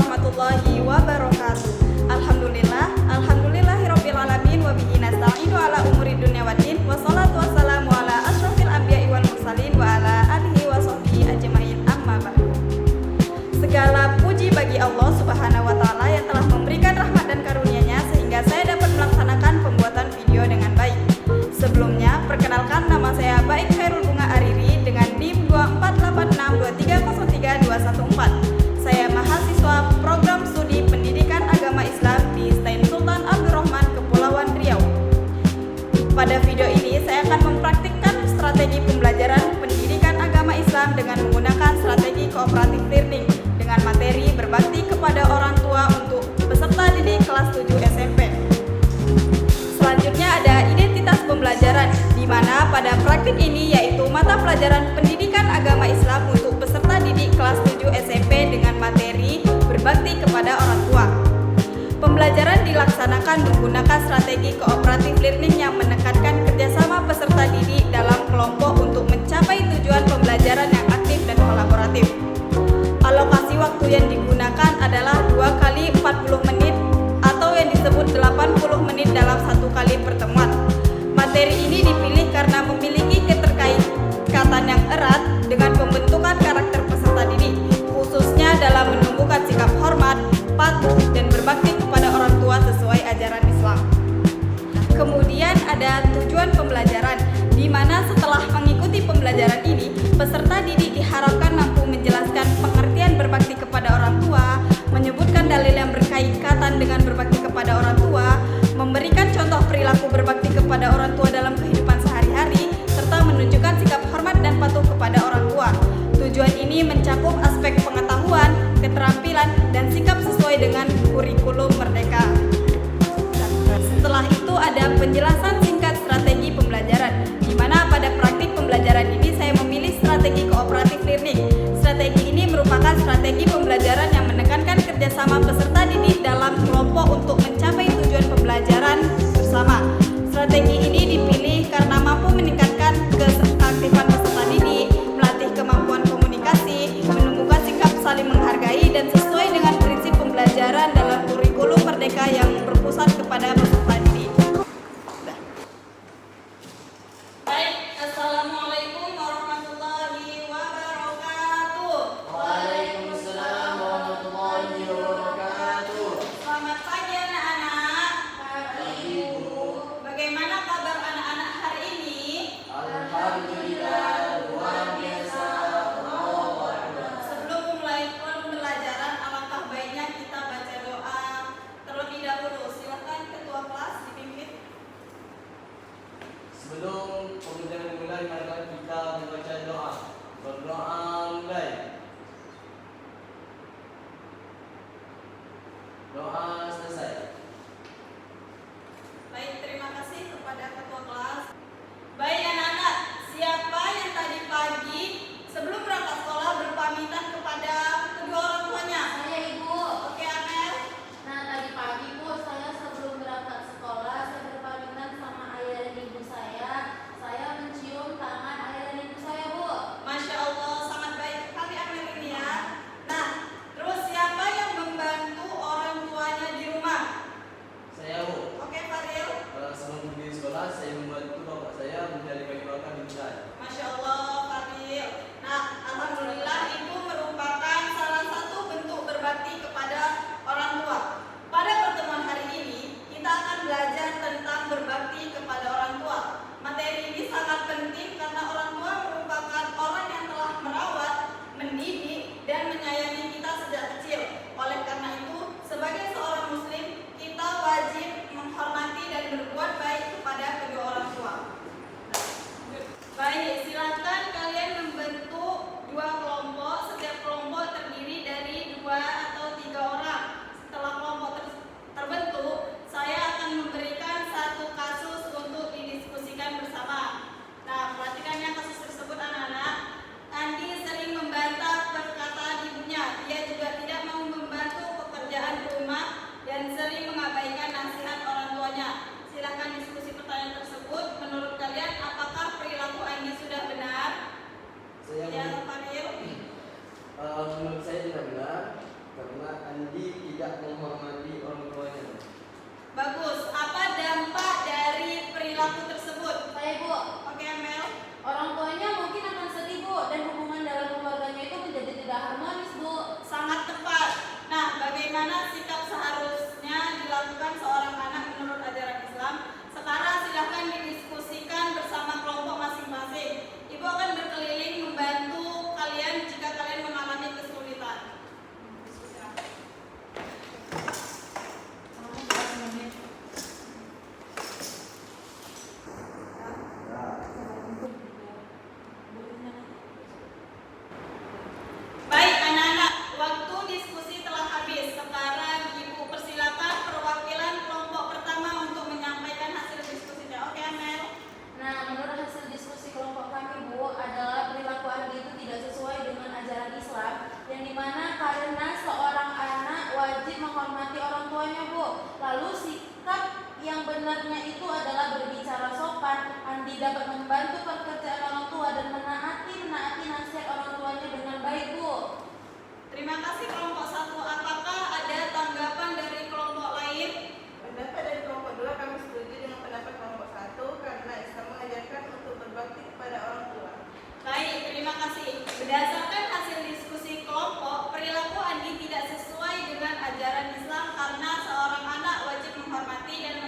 warahmatullahi wabarakatuh. Alhamdulillahirabbil alamin wa bihi nasta'inu ala umuri dunya waddin. Wassalatu wassalamu ala asyrofil anbiya'i wal mursalin wa ala alihi wa sahbihi ajmain. Amma ba'du. Segala puji bagi Allah Subhanahu wa taala yang telah memberikan rahmat dan karunia-Nya sehingga saya dapat melaksanakan pembuatan video dengan baik. Sebelumnya, perkenalkan nama saya Baik Khairul Bunga Ariri dengan NIM 24886233214. Saya mahasiswa program studi Pendidikan Agama Islam di STAIN Sultan Abdurrahman, Kepulauan Riau. Pada video ini saya akan mempraktikkan strategi pembelajaran pendidikan agama Islam dengan menggunakan strategi cooperative learning dengan materi berbakti kepada orang tua untuk peserta didik kelas 7 SMP. Selanjutnya ada identitas pembelajaran, di mana pada praktik ini yaitu mata pelajaran pendidikan agama Islam untuk peserta didik kelas 7 SMP dengan materi berbakti kepada orang tua. Pembelajaran dilaksanakan menggunakan strategi cooperative learning yang menekankan kerjasama peserta didik dalam kelompok untuk mencapai tujuan pembelajaran yang aktif dan kolaboratif. Alokasi waktu yang digunakan adalah 2 kali 40 menit atau yang disebut 80 menit dalam satu kali pertemuan. Materi ini dipilih karena memiliki keterkaitan yang erat dengan pembentukan karakter peserta didik, khususnya dalam menumbuhkan sikap hormat, patuh, dan berbakti kepada orang tua sesuai ajaran Islam. Kemudian ada tujuan pembelajaran, di mana setelah mengikuti pembelajaran ini, peserta didik diharapkan mampu menjelaskan pengertian berbakti kepada orang tua, menyebutkan dalil yang berkaitan dengan berbakti kepada orang tua, memberikan contoh perilaku berbakti kepada orang tua dalam kehidupan sehari-hari, serta menunjukkan sikap hormat dan patuh kepada orang tua. Tujuan ini mencakup aspek pengetahuan, keterampilan, dan sikap sesuai dengan kurikulum Merdeka. Setelah itu ada penjelasan singkat strategi pembelajaran, di mana pada praktik pembelajaran ini saya memilih strategi cooperative learning. Strategi ini merupakan strategi pembelajaran yang menekankan kerjasama peserta didik dalam kelompok untuk mencapai tujuan pembelajaran bersama. Strategi ini dipilih karena mampu meningkatkan keaktifan peserta didik, melatih kemampuan komunikasi, menumbuhkan sikap saling menghargai, dan sesuai dengan prinsip pembelajaran dalam kurikulum Merdeka yang berpusat kepada peserta didik. Baik, assalamualaikum warahmatullahi wabarakatuh. Waalaikumsalam warahmatullahi wabarakatuh. Selamat pagi anak-anak. Pagi, Bu. Bagaimana kabar anak-anak hari ini? Alhamdulillah, luar biasa. Allahu Akbar. Sebelum memulai pembelajaran, alangkah baiknya kita baca doa terlebih dahulu. Silakan ketua kelas dipimpin. Sebelum pembelajaran dimulai, mari kita membaca doa. Berdoa mulai. Doa selesai. Baik, terima kasih kepada ketua kelas. Baik anak-anak, siapa yang tadi pagi sebelum berangkat sekolah berpamitan kepada kedua orang tuanya? Saya, Ibu. Oke, Amel. Nah, tadi pagi, Bu, saya sebelum berangkat sekolah, saya berpamitan sama ayah dan ibu saya. Saya mencium tangan ayah dan ibu saya, Bu. Masya Allah, sangat baik sekali Amel ini ya. Nah, terus siapa yang membantu orang tuanya di Lalu sikap yang benarnya itu adalah berbicara sopan. Andi dapat membantu pekerjaan orang tua dan menaati nasihat orang tuanya dengan baik, Bu. Terima kasih kelompok 1. Apakah ada tanggapan dari kelompok lain? Pendapat dari kelompok 2, kami setuju dengan pendapat kelompok 1 karena Islam mengajarkan untuk berbakti kepada orang tua. Baik, terima kasih. Berdasarkan hasil diskusi kelompok, perilaku Andi tidak sesuai dengan ajaran Islam karena seorang anak wajib menghormati dan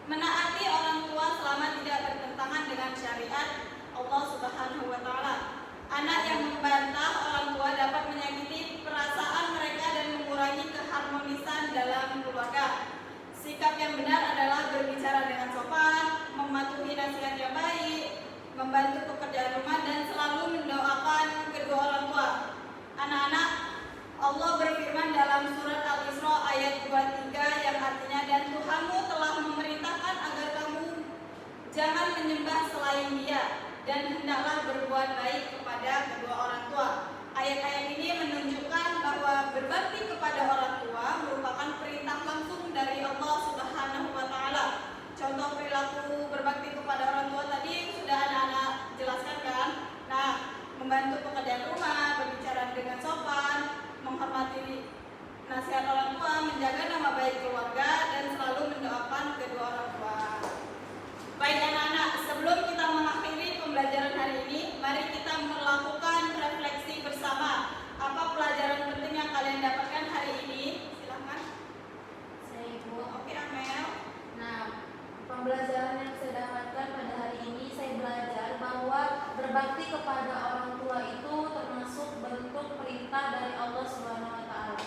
menaati orang tua selama tidak bertentangan dengan syariat Allah Subhanahu wa Ta'ala. Anak yang membantah orang tua dapat menyakiti perasaan mereka dan mengurangi keharmonisan dalam keluarga. Sikap yang benar adalah berbicara dengan sopan, mematuhi nasihat yang baik, membantu pekerjaan rumah, dan selalu mendoakan kedua orang tua. Anak-anak, Allah berfirman dalam surat Al-Isra ayat 23 yang artinya, dan Tuhanmu telah memerintahkan agar kamu jangan menyembah selain Dia dan hendaklah berbuat baik kepada kedua orang tua. Ayat-ayat ini menunjukkan bahwa berbakti kepada orang tua merupakan perintah langsung dari Allah Subhanahu wa Ta'ala. Contoh perilaku berbakti kepada orang tua tadi sudah anak-anak jelaskan kan? Nah, membantu pekerjaan rumah, berbicara dengan sopan, menghormati nasihat orang tua, menjaga nama baik keluarga, dan selalu mendoakan kedua orang tua. Baik anak-anak, sebelum kita mengakhiri pembelajaran hari ini, mari kita melakukan refleksi bersama. Apa pelajaran penting yang kalian dapatkan hari ini? Silahkan. Saya Ibu. Oke, Amel. Nah, pembelajaran yang saya dapatkan pada hari ini, saya belajar bahwa berbakti kepada orang tua itu termasuk bentuk perintah dari Allah Subhanahu wa Ta'ala.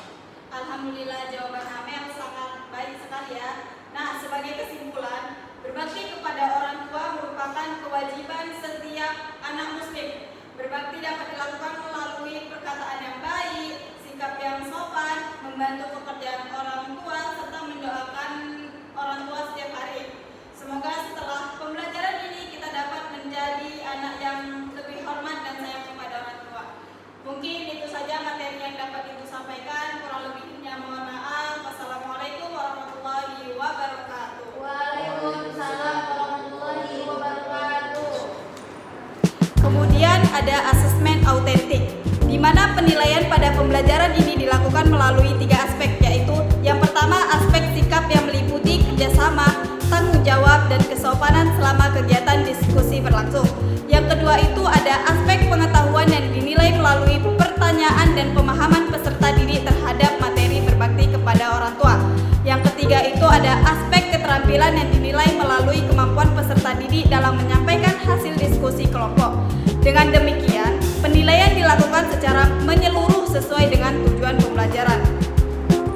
Alhamdulillah, jawaban Amel sangat baik sekali ya. Nah, sebagai kesimpulan, berbakti kepada orang tua merupakan kewajiban setiap anak muslim. Berbakti dapat dilakukan melalui perkataan yang baik, sikap yang sopan, membantu pekerjaan orang tua, serta mendoakan orang tua setiap hari. Semoga setelah pembelajaran ini kita dapat menjadi anak yang lebih hormat dan sayang kepada orang tua. Mungkin itu saja materi yang dapat Ibu sampaikan. Kurang lebihnya mohon maaf. Wassalamualaikum warahmatullahi wabarakatuh. Waalaikumsalam warahmatullahi wabarakatuh. Kemudian ada asesmen autentik, di mana penilaian pada pembelajaran ini dilakukan melalui 3 aspek, yaitu yang pertama aspek sikap yang meliputi kerjasama, tanggung jawab, dan kesopanan selama kegiatan diskusi berlangsung. Yang kedua itu ada aspek pengetahuan yang dinilai melalui pertanyaan dan pemahaman peserta didik terhadap materi berbakti kepada orang tua. Yang ketiga itu ada aspek keterampilan yang dinilai melalui kemampuan peserta didik dalam menyampaikan hasil diskusi kelompok. Dengan demikian, penilaian dilakukan secara menyeluruh sesuai dengan tujuan pembelajaran.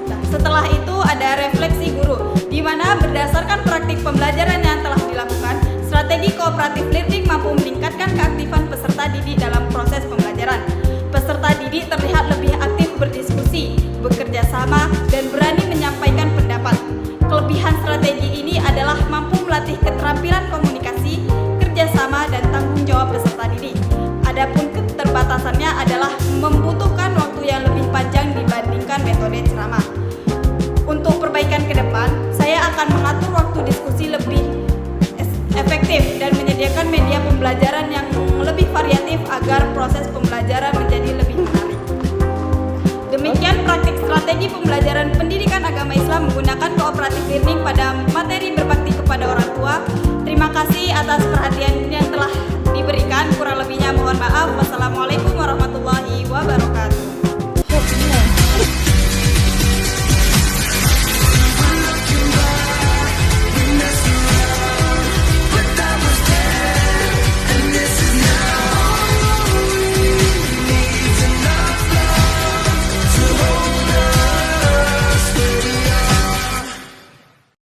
Nah, setelah itu ada refleksi guru, di mana berdasarkan praktik pembelajaran yang telah dilakukan, strategi kooperatif learning mampu meningkatkan keaktifan peserta didik dalam proses pembelajaran. Peserta didik terlihat lebih aktif berdiskusi, bekerja sama, dan berani menyampaikan pendapat. Kelebihan strategi ini adalah mampu melatih keterampilan komunikasi, kerjasama, dan tanggung jawab peserta didik. Adapun keterbatasannya adalah membutuhkan waktu yang lebih panjang dibandingkan metode ceramah. Untuk perbaikan ke depan, saya akan mengatur waktu diskusi lebih efektif dan menyediakan media pembelajaran yang lebih variatif agar proses pembelajaran menjadi lebih menarik. Demikian praktik strategi pembelajaran pendidikan agama Islam menggunakan cooperative learning pada materi berbakti kepada orang tua. Terima kasih atas perhatian yang telah diberikan. Kurang lebihnya mohon maaf.